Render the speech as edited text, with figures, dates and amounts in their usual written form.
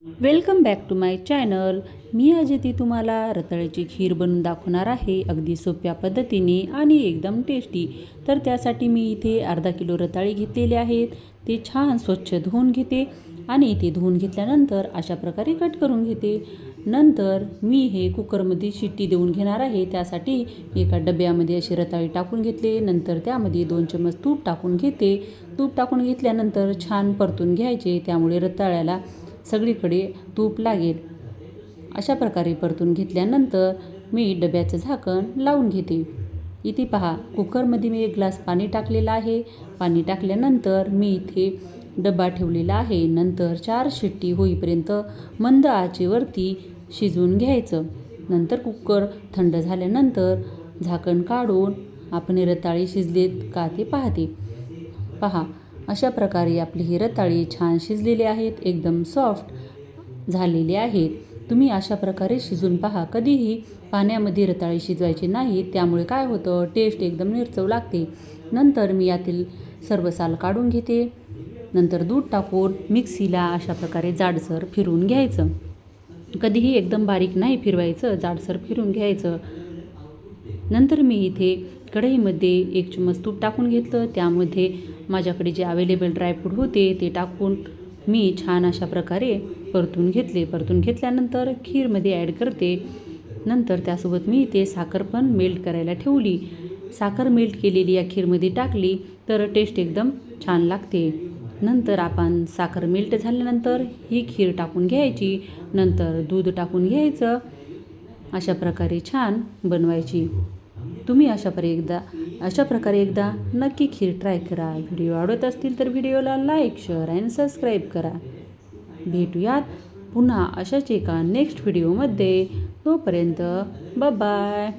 Welcome back to my channel. मी अजिती तुम्हाला रताळ्याची खीर बनवून दाखवणार आहे अगदी सोप्या पद्धतीने आणि एकदम टेस्टी. तर त्यासाठी मी इथे अर्धा किलो रताळे घेतलेले आहेत. ते छान स्वच्छ धुवून घेते आणि ते धुवून घेतल्यानंतर अशा प्रकारे कट करून घेते. नंतर मी हे कुकरमध्ये शिट्टी देऊन घेणार आहे. त्यासाठी एका डब्यामध्ये असे रताळे टाकून घेतले. नंतर त्यामध्ये 2 चमच तूप टाकून घेते. तूप टाकून घेतल्यानंतर छान परतून घ्यायचे, त्यामुळे रताळ्याला सगळीकडे तूप लागेल. अशा प्रकारे परतून घेतल्यानंतर मी डब्याचं झाकण लावून घेते. इथे पहा, कुकरमध्ये मी 1 ग्लास पाणी टाकलेलं आहे. पाणी टाकल्यानंतर मी इथे डबा ठेवलेला आहे. नंतर 4 शिट्टी होईपर्यंत मंद आचेवरती शिजवून घ्यायचं. नंतर कुकर थंड झाल्यानंतर झाकण काढून आपण रताळे शिजलेत का ते पाहते. पहा, अशा प्रकारे आपले हे रताळे छान शिजलेले आहेत, एकदम सॉफ्ट झालेले आहेत. तुम्ही अशा प्रकारे शिजून पहा. कधीही पाण्यामध्ये रताळे शिजवायचे नाही, त्यामुळे काय होतं, टेस्ट एकदम निरचव लागते. नंतर मी यातील सर्व साल काढून घेते. नंतर दूध टाकून मिक्सीला अशा प्रकारे जाडसर फिरवून घ्यायचं. कधीही एकदम बारीक नाही फिरवायचं, जाडसर फिरवून घ्यायचं. नंतर मी इथे कढईमध्ये 1 चमच तूप टाकून घेतलं. त्यामध्ये माझ्याकडे जे अवेलेबल ड्रायफ्रूट होते ते टाकून मी छान अशा प्रकारे परतून घेतले. परतून घेतल्यानंतर खीरमध्ये ॲड करते. नंतर त्यासोबत मी इथे साखर पण मेल्ट करायला ठेवली. साखर मेल्ट केलेली या खीरमध्ये टाकली तर टेस्ट एकदम छान लागते. नंतर आपण साखर मेल्ट झाल्यानंतर ही खीर टाकून घ्यायची. नंतर दूध टाकून घ्यायचं. अशा प्रकारे छान बनवायची. तुम्ही अशा प्रकारे एकदा नक्की खीर ट्राय करा. व्हिडिओ आवडत असतील तर व्हिडिओला लाईक, शेअर आणि सबस्क्राईब करा. भेटूयात पुन्हा अशाच एका नेक्स्ट व्हिडिओमध्ये. तोपर्यंत बाय.